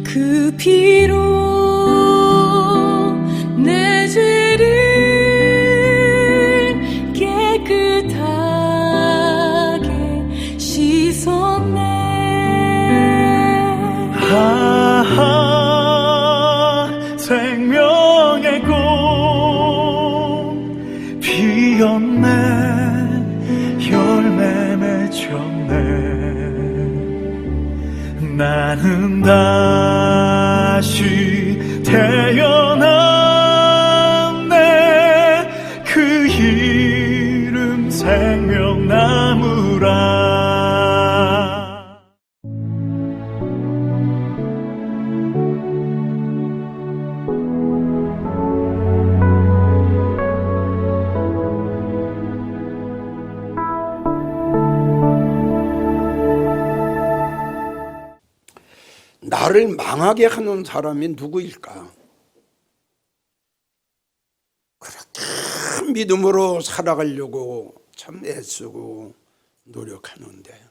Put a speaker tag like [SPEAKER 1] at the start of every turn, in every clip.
[SPEAKER 1] 그 피로 내 죄를 깨끗하게 씻었네.
[SPEAKER 2] 생명의 꽃 피었네. 열매 맺혔네. 나는 다시 태어났네. 그 이름 생명나무라.
[SPEAKER 3] 나를 망하게 하는 사람이 누구일까? 그렇게 믿음으로 살아가려고 참 애쓰고 노력하는데,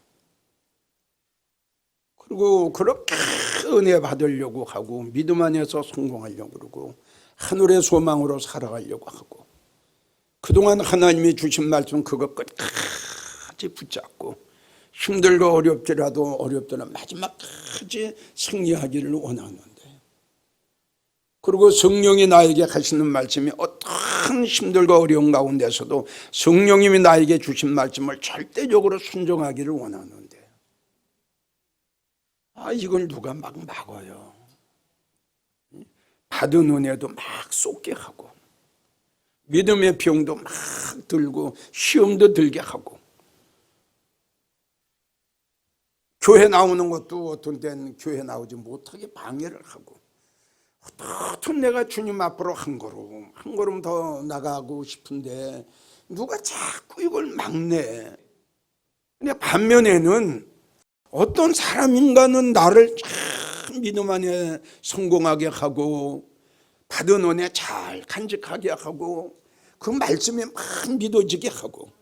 [SPEAKER 3] 그리고 그렇게 은혜 받으려고 하고 믿음 안에서 성공하려고 그러고 하늘의 소망으로 살아가려고 하고, 그동안 하나님이 주신 말씀 그거 끝까지 붙잡고 힘들고 어렵더라도 어렵더라 마지막까지 승리하기를 원하는데, 그리고 성령이 나에게 하시는 말씀이 어떤 힘들고 어려운 가운데서도 성령님이 나에게 주신 말씀을 절대적으로 순종하기를 원하는데, 이걸 누가 막 막아요. 받은 은혜도 막 쏟게 하고 믿음의 병도 막 들고 시험도 들게 하고, 교회 나오는 것도 어떤 때는 교회 나오지 못하게 방해를 하고, 어떤 내가 주님 앞으로 한 걸음 더 나가고 싶은데 누가 자꾸 이걸 막네. 근데 반면에는 어떤 사람인가는 나를 참 믿음 안에 성공하게 하고 받은 은혜 잘 간직하게 하고 그 말씀에 막 믿어지게 하고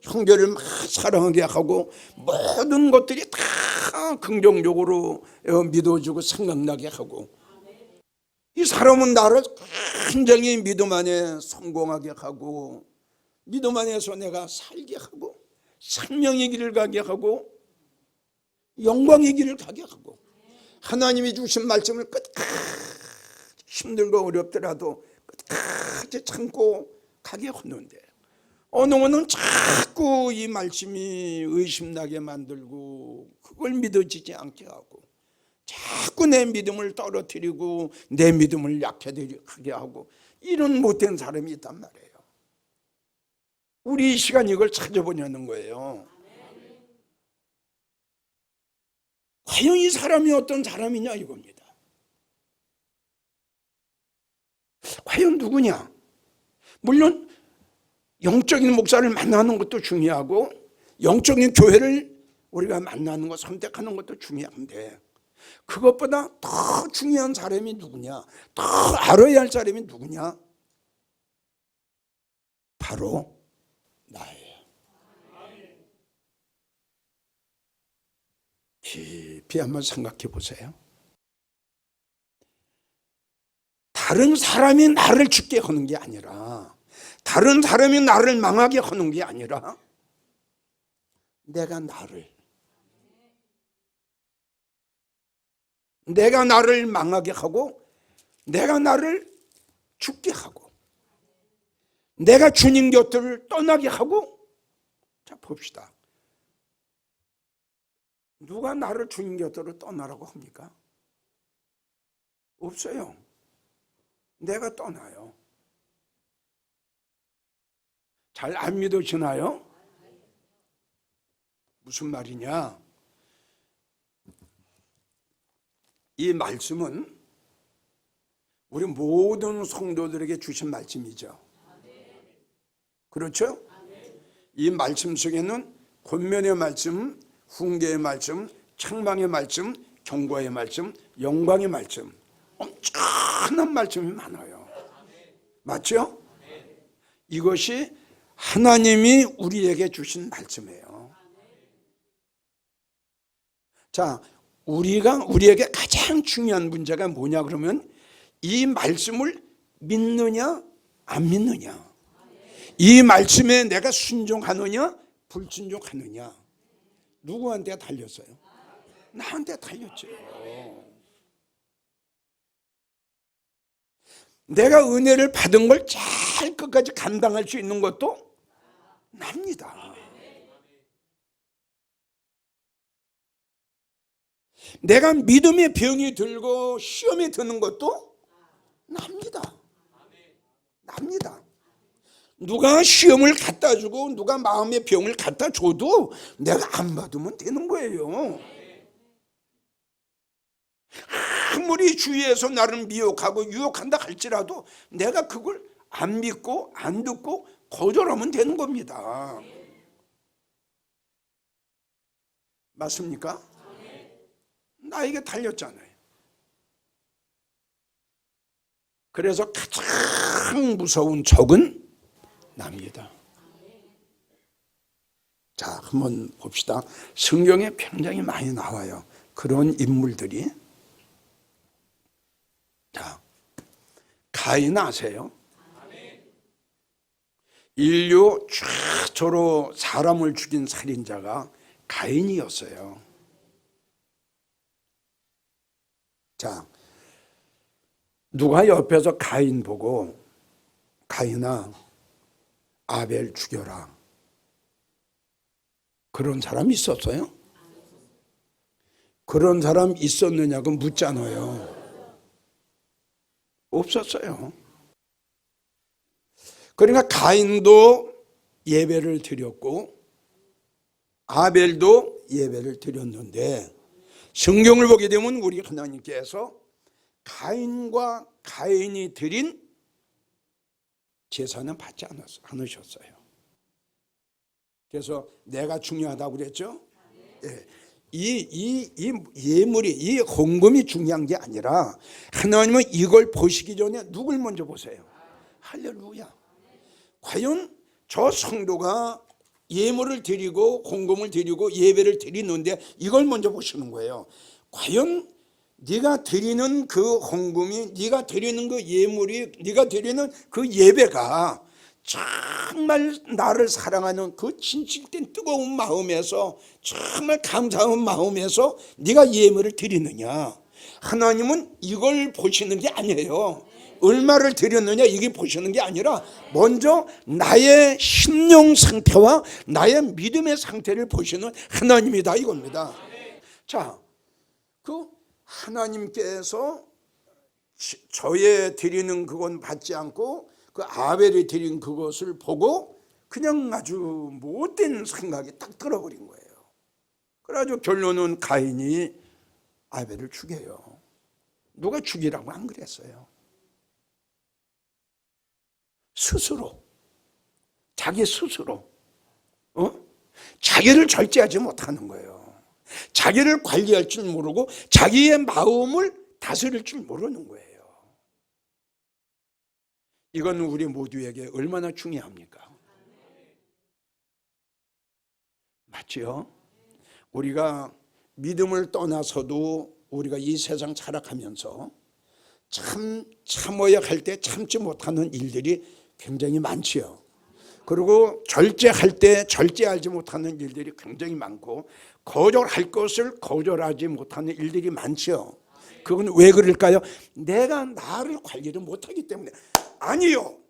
[SPEAKER 3] 형제를 막 사랑하게 하고 모든 것들이 다 긍정적으로 믿어주고 생각나게 하고, 이 사람은 나를 굉장히 믿음 안에 성공하게 하고 믿음 안에서 내가 살게 하고 생명의 길을 가게 하고 영광의 길을 가게 하고, 하나님이 주신 말씀을 끝까지 힘들고 어렵더라도 끝까지 참고 가게 하는데, 어느 분은 자꾸 이 말씀이 의심나게 만들고 그걸 믿어지지 않게 하고 자꾸 내 믿음을 떨어뜨리고 내 믿음을 약하게 하고, 이런 못된 사람이 있단 말이에요. 우리 이 시간 이걸 찾아보냐는 거예요. 과연 이 사람이 어떤 사람이냐 이겁니다. 과연 누구냐? 물론 영적인 목사를 만나는 것도 중요하고 영적인 교회를 우리가 만나는 것, 선택하는 것도 중요한데, 그것보다 더 중요한 사람이 누구냐, 더 알아야 할 사람이 누구냐? 바로 나예요. 깊이 한번 생각해 보세요. 다른 사람이 나를 죽게 하는 게 아니라, 다른 사람이 나를 망하게 하는 게 아니라 내가 나를 망하게 하고 내가 나를 죽게 하고 내가 주님 곁을 떠나게 하고. 자, 봅시다. 누가 나를 주님 곁으로 떠나라고 합니까? 없어요. 내가 떠나요. 잘 안 믿어지나요? 무슨 말이냐? 이 말씀은 우리 모든 성도들에게 주신 말씀이죠. 그렇죠? 이 말씀 속에는 권면의 말씀, 훈계의 말씀, 책망의 말씀, 경고의 말씀, 영광의 말씀, 엄청난 말씀이 많아요. 맞죠? 이것이 하나님이 우리에게 주신 말씀이에요. 자, 우리에게 가장 중요한 문제가 뭐냐 그러면 이 말씀을 믿느냐 안 믿느냐, 이 말씀에 내가 순종하느냐 불순종하느냐. 누구한테 달렸어요? 나한테 달렸죠. 내가 은혜를 받은 걸 잘 끝까지 감당할 수 있는 것도 납니다. 내가 믿음의 병이 들고 시험이 드는 것도 납니다. 납니다. 누가 시험을 갖다 주고 누가 마음의 병을 갖다 줘도 내가 안 받으면 되는 거예요. 아무리 주위에서 나를 미혹하고 유혹한다 할지라도 내가 그걸 안 믿고 안 듣고 거절하면 되는 겁니다. 맞습니까? 나에게 달렸잖아요. 그래서 가장 무서운 적은 납니다. 자, 한번 봅시다. 성경에 굉장히 많이 나와요. 그런 인물들이. 자, 가인 아세요? 인류 최초로 사람을 죽인 살인자가 가인이었어요. 자, 누가 옆에서 가인 보고 가인아 아벨 죽여라, 그런 사람 있었어요? 그런 사람 있었느냐고 묻잖아요. 없었어요. 그러니까 가인도 예배를 드렸고 아벨도 예배를 드렸는데 성경을 보게 되면 우리 하나님께서 가인과 가인이 드린 제사는 받지 않으셨어요. 그래서 내가 중요하다고 그랬죠? 네. 이 예물이, 이 헌금이 중요한 게 아니라 하나님은 이걸 보시기 전에 누굴 먼저 보세요? 할렐루야. 과연 저 성도가 예물을 드리고 헌금을 드리고 예배를 드리는데 이걸 먼저 보시는 거예요. 과연 네가 드리는 그 헌금이, 네가 드리는 그 예물이, 네가 드리는 그 예배가 정말 나를 사랑하는 그 진실된 뜨거운 마음에서, 정말 감사한 마음에서 네가 예물을 드리느냐. 하나님은 이걸 보시는 게 아니에요. 얼마를 드렸느냐 이게 보시는 게 아니라 먼저 나의 심령 상태와 나의 믿음의 상태를 보시는 하나님이다 이겁니다. 자, 그 하나님께서 저의 드리는 그건 받지 않고 그 아벨이 드린 그것을 보고 그냥 아주 못된 생각이 딱 들어버린 거예요. 그래가지고 결론은 가인이 아벨을 죽여요. 누가 죽이라고 안 그랬어요. 스스로, 자기 스스로 자기를 절제하지 못하는 거예요. 자기를 관리할 줄 모르고 자기의 마음을 다스릴 줄 모르는 거예요. 이건 우리 모두에게 얼마나 중요합니까? 맞죠? 우리가 믿음을 떠나서도 우리가 이 세상 살아가면서 참아야 할 때 참지 못하는 일들이 굉장히 많지요. 그리고 절제할 때 절제하지 못하는 일들이 굉장히 많고 거절할 것을 거절하지 못하는 일들이 많지요. 그건 왜 그럴까요? 내가 나를 관리를 못하기 때문에. 아니요.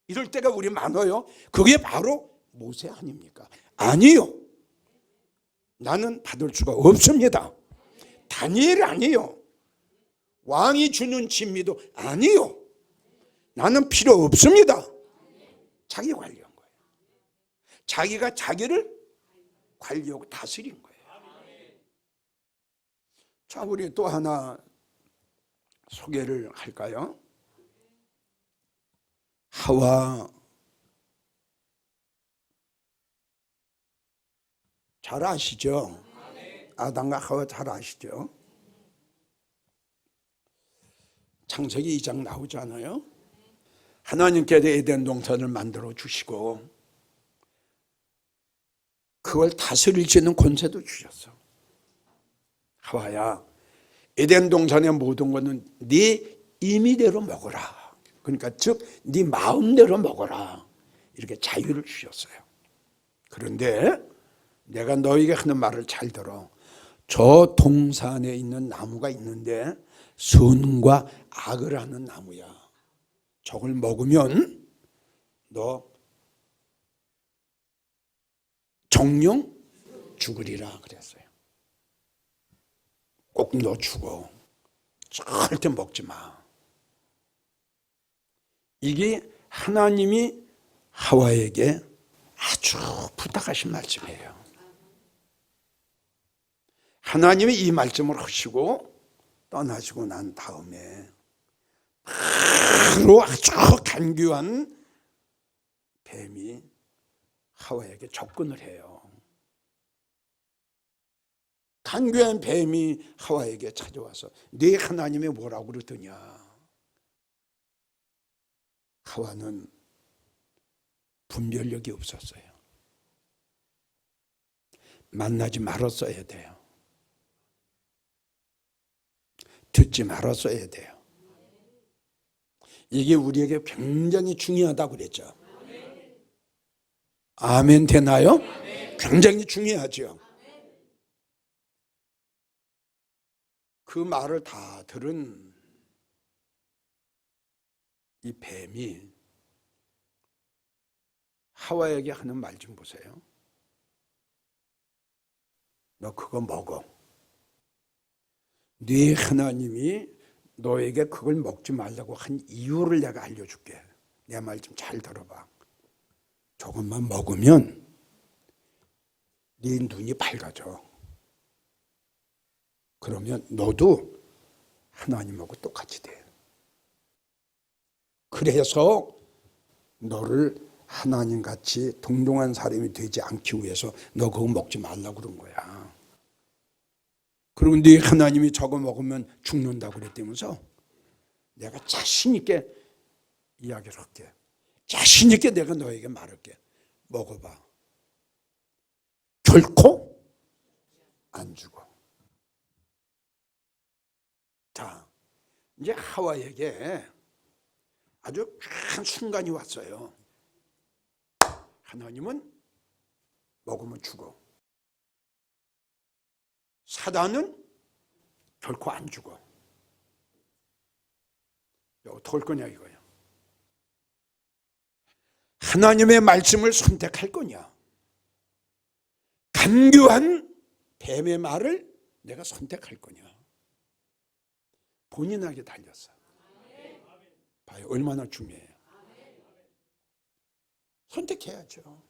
[SPEAKER 3] 이럴 때가 우리 많아요. 그게 바로 모세 아닙니까? 아니요. 나는 받을 수가 없습니다. 다니엘 아니요. 왕이 주는 진미도 아니요. 나는 필요 없습니다. 자기 관리한 거예요. 자기가 자기를 관리하고 다스린 거예요. 자, 우리 또 하나 소개를 할까요? 하와, 잘 아시죠? 아담과 하와 잘 아시죠? 창세기 2장 나오잖아요. 하나님께서 에덴 동산을 만들어 주시고 그걸 다스릴 수 있는 권세도 주셨어. 하와야, 에덴 동산의 모든 것은 네 임의대로 먹어라. 그러니까 즉 네 마음대로 먹어라. 이렇게 자유를 주셨어요. 그런데 내가 너에게 하는 말을 잘 들어. 저 동산에 있는 나무가 있는데 선과 악을 하는 나무야. 저걸 먹으면 너 정령 죽으리라 그랬어요. 꼭 너 죽어. 절대 먹지 마. 이게 하나님이 하와에게 아주 부탁하신 말씀이에요. 하나님이 이 말씀을 하시고 떠나시고 난 다음에 바로 아주 간교한 뱀이 하와에게 접근을 해요. 간교한 뱀이 하와에게 찾아와서 네 하나님이 뭐라고 그러더냐. 하와는 분별력이 없었어요. 만나지 말았어야 돼요. 듣지 말았어야 돼요. 이게 우리에게 굉장히 중요하다고 그랬죠. 아멘 되나요? 굉장히 중요하죠. 그 말을 다 들은 이 뱀이 하와에게 하는 말 좀 보세요. 너 그거 먹어. 네 하나님이 너에게 그걸 먹지 말라고 한 이유를 내가 알려줄게. 내 말 좀 잘 들어봐. 조금만 먹으면 네 눈이 밝아져. 그러면 너도 하나님하고 똑같이 돼. 그래서 너를 하나님같이 동등한 사람이 되지 않기 위해서 너 그거 먹지 말라고 그런 거야. 그리고 네 하나님이 저거 먹으면 죽는다고 그랬다면서 내가 자신 있게 이야기를 할게. 자신 있게 내가 너에게 말할게. 먹어봐. 결코 안 죽어. 자, 이제 하와에게 아주 큰 순간이 왔어요. 하나님은 먹으면 죽어. 사단은 결코 안 죽어. 어떻게 할 거냐 이거야. 하나님의 말씀을 선택할 거냐. 간교한 뱀의 말을 내가 선택할 거냐. 본인에게 달렸어. 봐요. 얼마나 중요해요. 선택해야죠.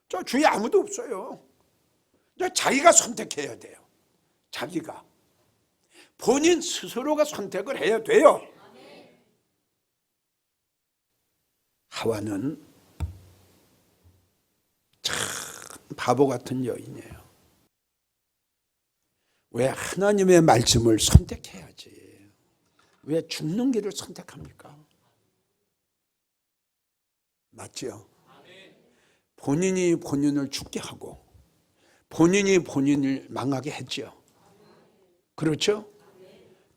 [SPEAKER 3] 저 주위에 아무도 없어요. 자기가 선택해야 돼요. 자기가. 본인 스스로가 선택을 해야 돼요. 하와는 참 바보 같은 여인이에요. 왜 하나님의 말씀을 선택해야지. 왜 죽는 길을 선택합니까? 맞죠? 본인이 본인을 죽게 하고 본인이 본인을 망하게 했죠. 그렇죠?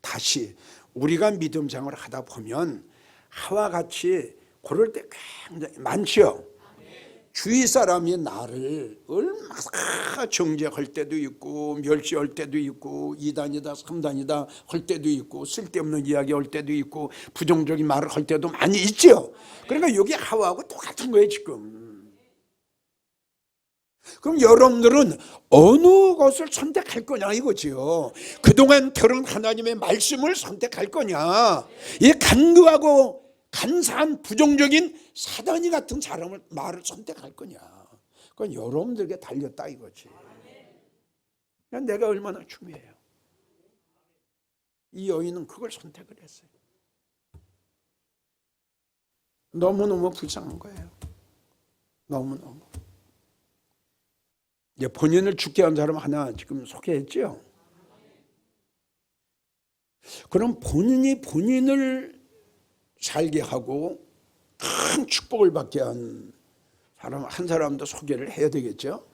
[SPEAKER 3] 다시 우리가 믿음 생활을 하다 보면 하와 같이 그럴 때 굉장히 많죠. 주위 사람이 나를 얼마나 정죄할 때도 있고 멸시할 때도 있고 2단이다 3단이다 할 때도 있고 쓸데없는 이야기 할 때도 있고 부정적인 말을 할 때도 많이 있죠. 그러니까 여기 하와하고 똑같은 거예요 지금. 그럼 여러분들은 어느 것을 선택할 거냐 이거지요. 그동안 들은 하나님의 말씀을 선택할 거냐, 이 간교하고 간사한 부정적인 사단이 같은 사람을 말을 선택할 거냐. 그건 여러분들에게 달렸다 이거지. 내가 얼마나 중요해요. 이 여인은 그걸 선택을 했어요. 너무너무 불쌍한 거예요. 너무너무. 이제 본인을 죽게 한 사람 하나 지금 소개했죠. 그럼 본인이 본인을 살게 하고 큰 축복을 받게 한 사람 한 사람도 소개를 해야 되겠죠.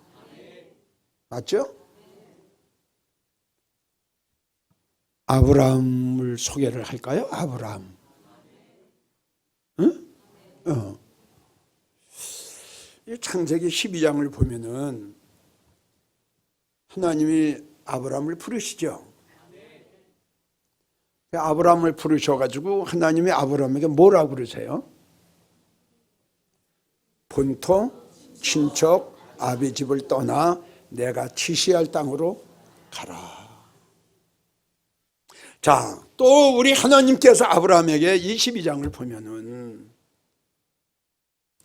[SPEAKER 3] 맞죠? 아브라함을 소개를 할까요? 아브라함. 응? 창세기 12장을 보면은 하나님이 아브라함을 부르시죠. 아브라함을 부르셔가지고 하나님이 아브라함에게 뭐라고 그러세요? 본토, 친척, 아비 집을 떠나 내가 지시할 땅으로 가라. 자, 또 우리 하나님께서 아브라함에게 이 12장을 보면은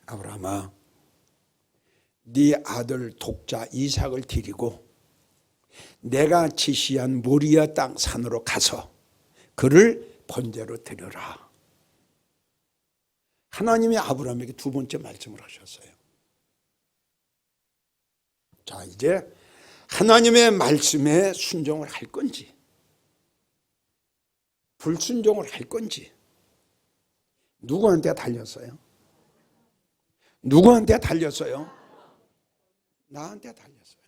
[SPEAKER 3] 아브라함아, 네 아들 독자 이삭을 데리고 내가 지시한 모리아 땅 산으로 가서 그를 번제로 드려라. 하나님이 아브라함에게 두 번째 말씀을 하셨어요. 자, 이제 하나님의 말씀에 순종을 할 건지 불순종을 할 건지 누구한테 달렸어요? 누구한테 달렸어요? 나한테 달렸어요.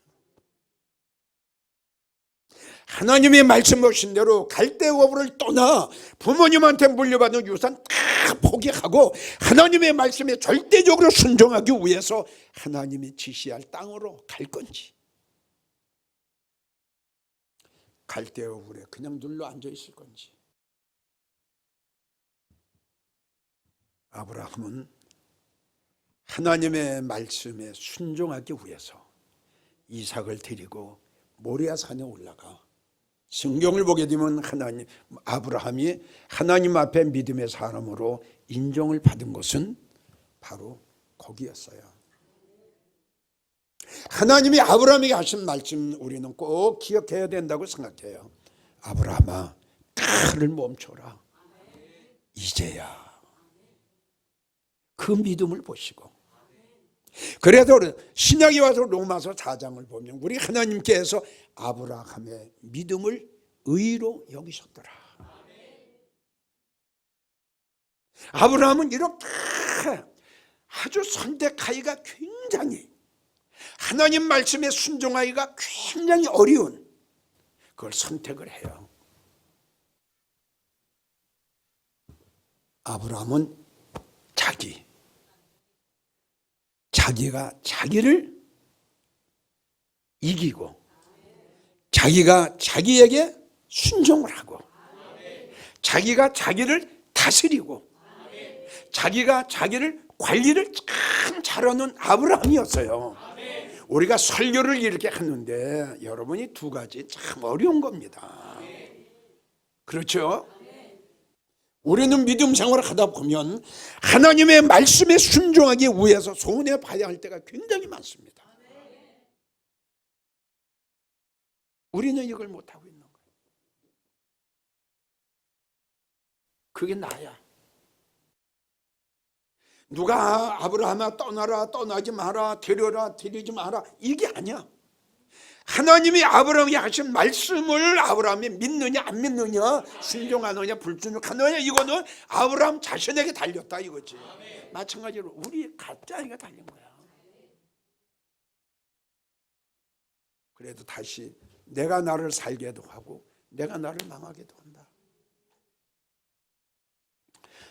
[SPEAKER 3] 하나님의 말씀하신 대로 갈대고부를 떠나 부모님한테 물려받은 유산 다 포기하고 하나님의 말씀에 절대적으로 순종하기 위해서 하나님이 지시할 땅으로 갈 건지, 갈대고불에 그냥 눌러 앉아 있을 건지. 아브라함은 하나님의 말씀에 순종하기 위해서 이삭을 데리고 모리아 산에 올라가 성경을 보게 되면 아브라함이 하나님 앞에 믿음의 사람으로 인정을 받은 것은 바로 거기였어요. 하나님이 아브라함에게 하신 말씀 우리는 꼭 기억해야 된다고 생각해요. 아브라함아, 칼을 멈춰라. 이제야 그 믿음을 보시고. 그래도 신약에 와서 로마서 4장을 보면 우리 하나님께서 아브라함의 믿음을 의로 여기셨더라. 아브라함은 이렇게 아주 선택하기가 굉장히, 하나님 말씀에 순종하기가 굉장히 어려운 그걸 선택을 해요. 아브라함은 자기가 자기를 이기고 자기가 자기에게 순종을 하고 자기가 자기를 다스리고 자기가 자기를 관리를 참 잘하는 아브라함이었어요. 우리가 설교를 이렇게 하는데 여러분이 두 가지 참 어려운 겁니다. 그렇죠? 우리는 믿음 생활을 하다 보면 하나님의 말씀에 순종하기 위해서 손해 봐야 할 때가 굉장히 많습니다. 우리는 이걸 못하고 있는 거예요. 그게 나야. 누가 아브라함아 떠나라, 떠나지 마라, 데려라, 데리지 마라, 이게 아니야. 하나님이 아브라함에게 하신 말씀을 아브라함이 믿느냐 안 믿느냐, 순종하느냐 불순종하느냐, 이거는 아브라함 자신에게 달렸다 이거지. 마찬가지로 우리 각자에게 달린 거야. 그래도 다시 내가 나를 살게도 하고 내가 나를 망하게도 한다.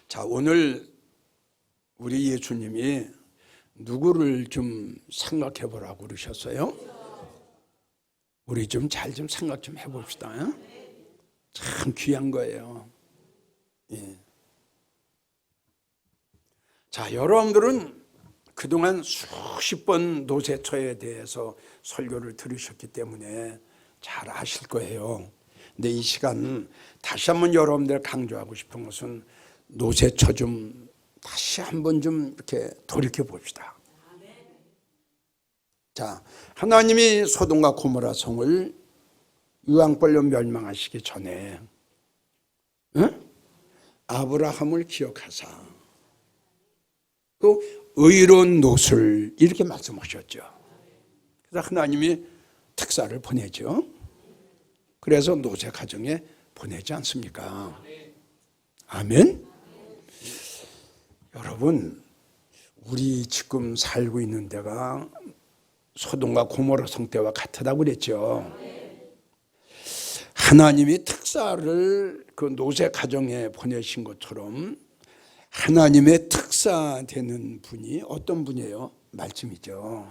[SPEAKER 3] 자, 오늘 우리 예수님이 누구를 좀 생각해 보라고 그러셨어요? 우리 좀 잘 좀 생각 좀 해봅시다. 참 귀한 거예요. 예. 자, 여러분들은 그동안 수십 번 노세처에 대해서 설교를 들으셨기 때문에 잘 아실 거예요. 근데 이 시간 다시 한번 여러분들 강조하고 싶은 것은 노세처 좀 다시 한번 좀 이렇게 돌이켜 봅시다. 자, 하나님이 소돔과 고모라 성을 유황불로 멸망하시기 전에 아브라함을 기억하사 또 의로운 롯을 이렇게 말씀하셨죠. 그래서 하나님이 특사를 보내죠. 그래서 롯의 가정에 보내지 않습니까? 아멘. 여러분, 우리 지금 살고 있는 데가 소돔과 고모라 성때와 같다고 그랬죠. 하나님이 특사를 그 롯의 가정에 보내신 것처럼 하나님의 특사되는 분이 어떤 분이에요? 말씀이죠.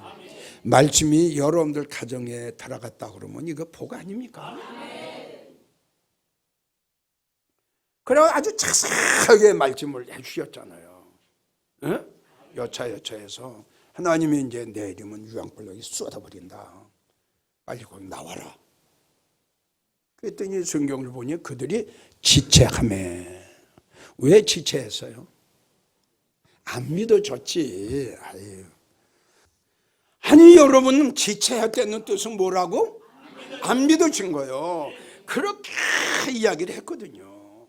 [SPEAKER 3] 말씀이 여러분들 가정에 들어갔다 그러면 이거 복 아닙니까? 그래 아주 자세하게 말씀을 해주셨잖아요. 네? 여차여차해서 하나님이 이제 내리면 유황불 쏟아버린다. 빨리 거기 나와라. 그랬더니 성경을 보니 그들이 지체하매. 왜 지체했어요? 안 믿어졌지. 아니 여러분 지체했다는 뜻은 뭐라고? 안 믿어진 거예요. 그렇게 이야기를 했거든요.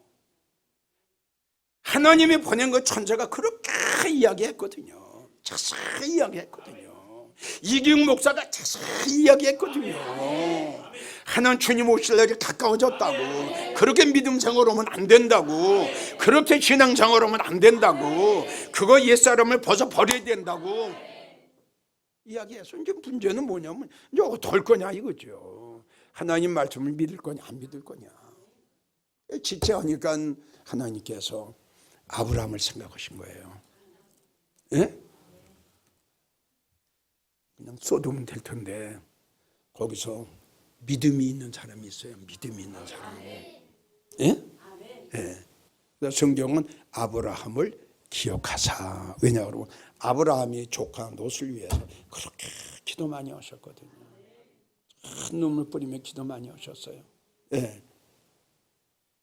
[SPEAKER 3] 하나님이 보낸 그 천사가 그렇게 이야기했거든요. 자세히 이야기했거든요. 이기웅 목사가 자세히 이야기했거든요. 하나님 주님 오실 날이 가까워졌다고, 그렇게 믿음 생활 하면 안 된다고, 그렇게 신앙 생활 하면 안 된다고, 그거 옛사람을 벗어버려야 된다고 이야기해서 이제 문제는 뭐냐면 이제 어떨 거냐 이거죠. 하나님 말씀을 믿을 거냐 안 믿을 거냐. 지체하니까 하나님께서 아브라함을 생각하신 거예요. 예? 그냥 쏟으면 될 텐데 거기서 믿음이 있는 사람이 있어요. 믿음이 있는 사람. 예? 예. 그래서 성경은 아브라함을 기억하사. 왜냐하면 아브라함이 조카 롯을 위해서 그렇게 기도 많이 하셨거든요. 큰 눈물 뿌리며 기도 많이 하셨어요. 예.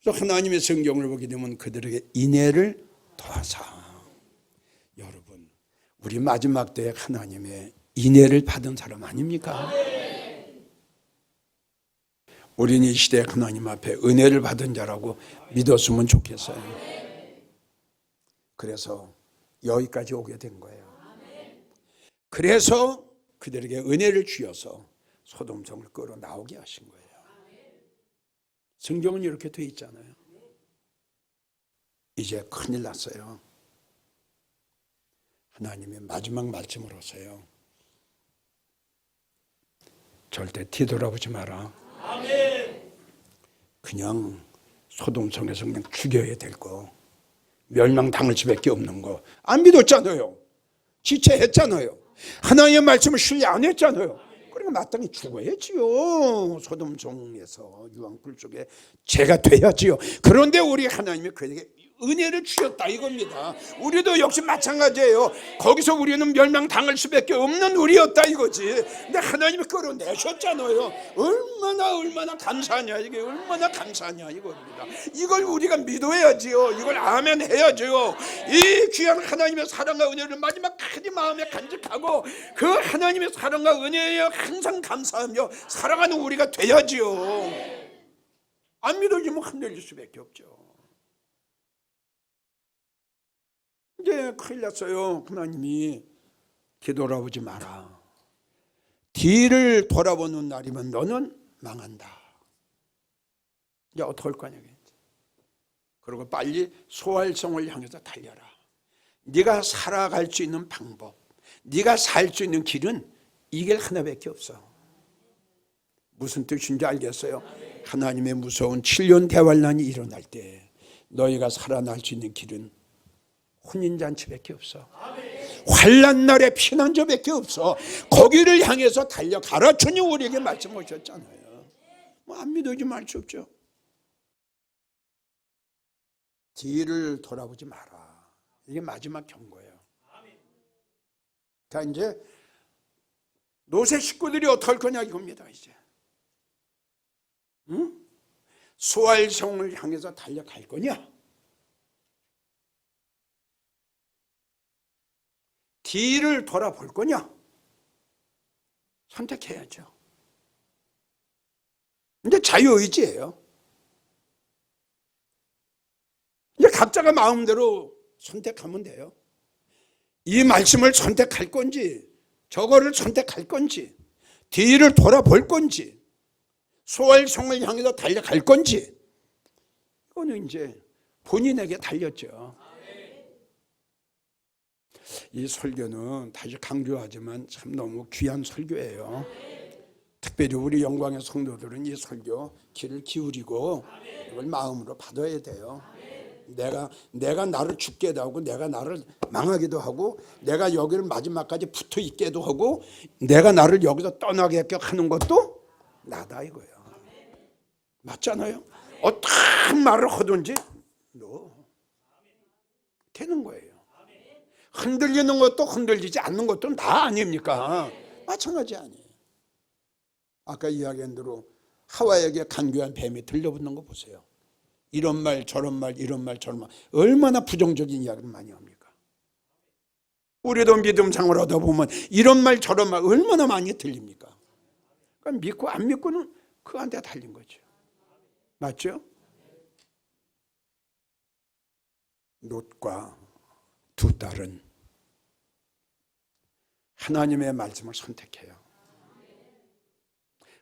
[SPEAKER 3] 그래서 하나님의 성경을 보게 되면 그들에게 인애를 더하사. 여러분, 우리 마지막 때에 하나님의 인애를 받은 사람 아닙니까? 우리는 이 시대에 하나님 앞에 은혜를 받은 자라고 믿었으면 좋겠어요. 그래서 여기까지 오게 된 거예요. 그래서 그들에게 은혜를 주어서 소돔성을 끌어 나오게 하신 거예요. 성경은 이렇게 돼 있잖아요. 이제 큰일 났어요. 하나님의 마지막 말씀으로서요. 절대 뒤돌아보지 마라. 그냥 소돔성에서 그냥 죽여야 될 거, 멸망당할 수밖에 없는 거 안 믿었잖아요. 지체했잖아요. 하나님의 말씀을 신뢰 안 했잖아요. 그러니까 마땅히 죽어야지요. 소돔성에서 유황불 속에 죄가 돼야지요. 그런데 우리 하나님이 그에게 은혜를 주셨다 이겁니다. 우리도 역시 마찬가지예요. 거기서 우리는 멸망당할 수밖에 없는 우리였다 이거지. 근데 하나님이 끌어내셨잖아요. 얼마나 감사하냐, 이게 얼마나 감사하냐 이겁니다. 이걸 우리가 믿어야지요. 이걸 아멘 해야지요. 이 귀한 하나님의 사랑과 은혜를 마지막까지 마음에 간직하고 그 하나님의 사랑과 은혜에 항상 감사하며 살아가는 우리가 돼야지요. 안 믿어지면 흔들릴 수밖에 없죠. 이제 큰일 났어요. 하나님이 뒤돌아보지 마라. 뒤를 돌아보는 날이면 너는 망한다. 이제 어떡할 거냐. 그리고 빨리 소활성을 향해서 달려라. 네가 살아갈 수 있는 방법, 네가 살 수 있는 길은 이 길 하나밖에 없어. 무슨 뜻인지 알겠어요? 하나님의 무서운 7년 대환란이 일어날 때 너희가 살아날 수 있는 길은 혼인잔치밖에 없어. 환난 날에 피난처밖에 없어. 거기를 향해서 달려가라. 주님 우리에게 말씀하셨잖아요. 뭐 안 믿어지 말 수 없죠. 뒤를 돌아보지 마라. 이게 마지막 경고예요. 자, 이제 롯의 식구들이 어떡할 거냐 이겁니다. 이제 소알성을 향해서 달려갈 거냐, 뒤를 돌아볼 거냐, 선택해야죠. 이제 자유의지예요. 이제 각자가 마음대로 선택하면 돼요. 이 말씀을 선택할 건지, 저거를 선택할 건지, 뒤를 돌아볼 건지, 소활성을 향해서 달려갈 건지, 이거는 이제 본인에게 달렸죠. 이 설교는 다시 강조하지만 참 너무 귀한 설교예요. 특별히 우리 영광의 성도들은 이 설교 귀를 기울이고 이걸 마음으로 받아야 돼요. 내가 나를 죽게도 하고, 내가 나를 망하기도 하고, 내가 여기를 마지막까지 붙어 있게도 하고, 내가 나를 여기서 떠나게 하는 것도 나다 이거예요. 맞잖아요. 어떤 말을 하든지 너 되는 거예요. 흔들리는 것도 흔들리지 않는 것도 다 아닙니까? 마찬가지 아니에요. 아까 이야기한 대로 하와에게 간교한 뱀이 들려붙는 거 보세요. 이런 말 저런 말, 이런 말 저런 말, 얼마나 부정적인 이야기를 많이 합니까? 우리도 믿음 생활 하다 보면 이런 말 저런 말 얼마나 많이 들립니까? 그러니까 믿고 안 믿고는 그한테 달린 거죠. 맞죠? 롯과 두 딸은 하나님의 말씀을 선택해요.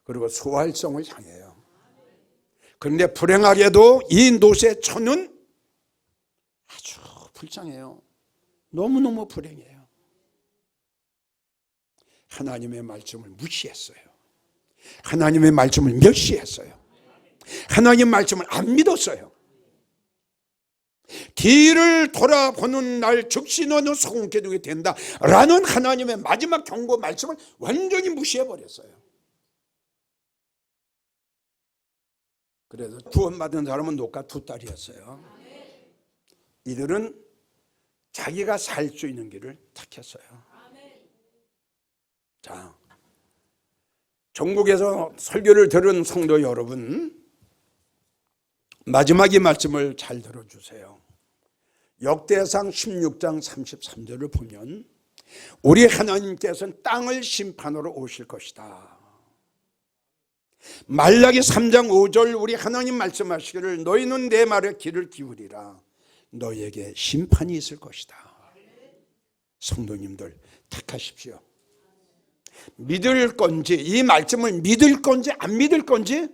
[SPEAKER 3] 그리고 소활성을 향해요. 그런데 불행하게도 이 롯의 처는 아주 불쌍해요. 너무너무 불행해요. 하나님의 말씀을 무시했어요. 하나님의 말씀을 멸시했어요. 하나님 말씀을 안 믿었어요. 뒤를 돌아보는 날 즉시 너는 소금게 되게 된다라는 하나님의 마지막 경고 말씀을 완전히 무시해버렸어요. 그래서 구원받은 사람은 롯과 두 딸이었어요. 이들은 자기가 살 수 있는 길을 택했어요. 자, 전국에서 설교를 들은 성도 여러분, 마지막 이 말씀을 잘 들어주세요. 역대상 16장 33절을 보면 우리 하나님께서는 땅을 심판하러 오실 것이다. 말라기 3장 5절 우리 하나님 말씀하시기를 너희는 내 말에 귀를 기울이라. 너희에게 심판이 있을 것이다. 성도님들 택하십시오. 믿을 건지, 이 말씀을 믿을 건지 안 믿을 건지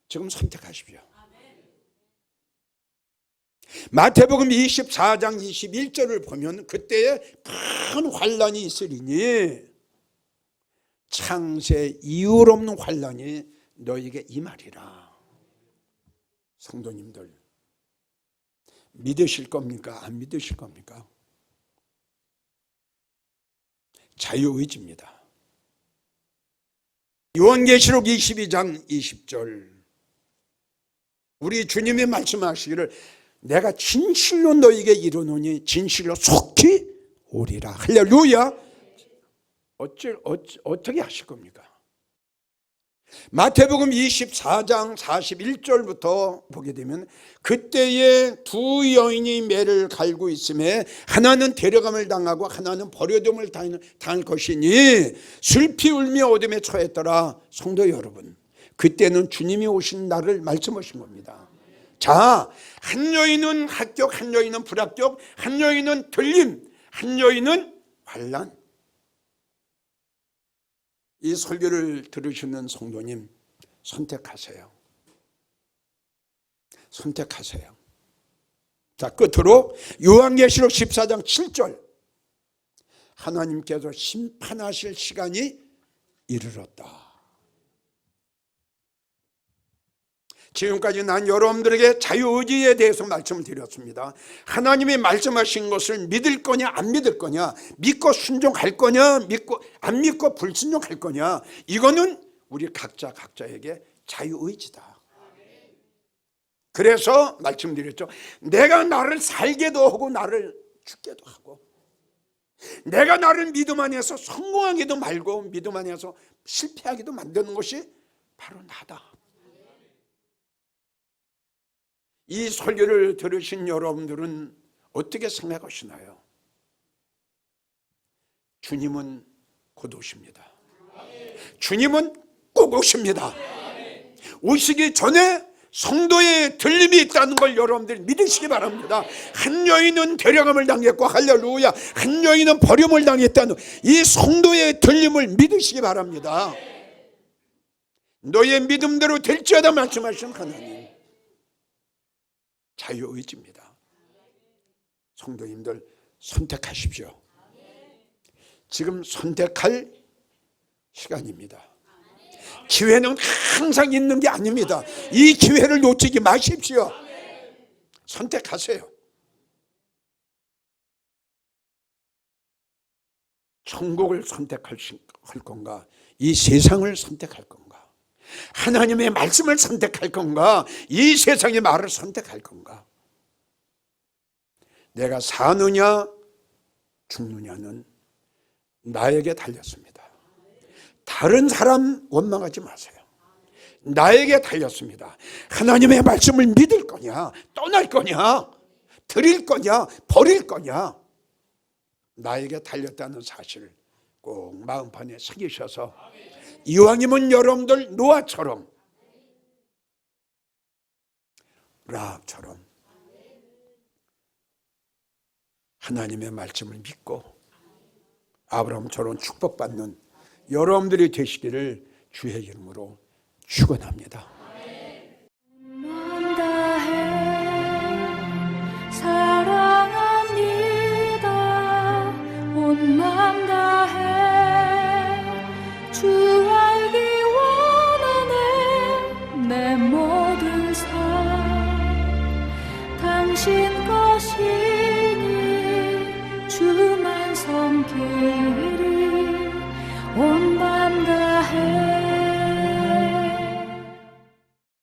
[SPEAKER 3] 지금 선택하십시오. 마태복음 24장 21절을 보면 그때에 큰 환란이 있으리니 창세 이유 없는 환란이 너에게 임하리라. 성도님들 믿으실 겁니까? 안 믿으실 겁니까? 자유의지입니다. 요한계시록 22장 20절 우리 주님이 말씀하시기를 내가 진실로 너에게 이르노니 진실로 속히 오리라. 할렐루야. 어떻게 하실 겁니까? 마태복음 24장 41절부터 보게 되면 그때에 두 여인이 매를 갈고 있음에 하나는 데려감을 당하고 하나는 버려둠을 당할 것이니 슬피 울며 어둠에 처했더라. 성도 여러분, 그때는 주님이 오신 날을 말씀하신 겁니다. 자, 한 여인은 합격, 한 여인은 불합격, 한 여인은 들림, 한 여인은 환난. 이 설교를 들으시는 성도님 선택하세요. 선택하세요. 자, 끝으로 요한계시록 14장 7절 하나님께서 심판하실 시간이 이르렀다. 지금까지 난 여러분들에게 자유의지에 대해서 말씀을 드렸습니다. 하나님이 말씀하신 것을 믿을 거냐 안 믿을 거냐, 믿고 순종할 거냐 믿고 안 믿고 불순종할 거냐, 이거는 우리 각자에게 자유의지다. 그래서 말씀드렸죠. 내가 나를 살게도 하고 나를 죽게도 하고, 내가 나를 믿음 안에서 성공하기도 말고 믿음 안에서 실패하기도 만드는 것이 바로 나다. 이 설교를 들으신 여러분들은 어떻게 생각하시나요? 주님은 곧 오십니다. 주님은 꼭 오십니다. 오시기 전에 성도의 들림이 있다는 걸 여러분들이 믿으시기 바랍니다. 한 여인은 데려감을 당했고 할렐루야, 한 여인은 버림을 당했다는 이 성도의 들림을 믿으시기 바랍니다. 너의 믿음대로 될지어다 말씀하신 하나님, 자유의지입니다. 성도님들 선택하십시오. 지금 선택할 시간입니다. 기회는 항상 있는 게 아닙니다. 이 기회를 놓치지 마십시오. 선택하세요. 천국을 선택할 건가? 이 세상을 선택할 건가? 하나님의 말씀을 선택할 건가? 이 세상의 말을 선택할 건가? 내가 사느냐 죽느냐는 나에게 달렸습니다. 다른 사람 원망하지 마세요. 나에게 달렸습니다. 하나님의 말씀을 믿을 거냐, 떠날 거냐, 드릴 거냐, 버릴 거냐, 나에게 달렸다는 사실을 꼭 마음판에 새기셔서 이왕이면 여러분들 노아처럼, 라합처럼 하나님의 말씀을 믿고 아브라함처럼 축복받는 여러분들이 되시기를 주의 이름으로 축원합니다.
[SPEAKER 1] 온 다해 사랑합니다. 온 맘 다해 주 알기 원하네. 내 모든 삶 당신 것이니 주만 섬기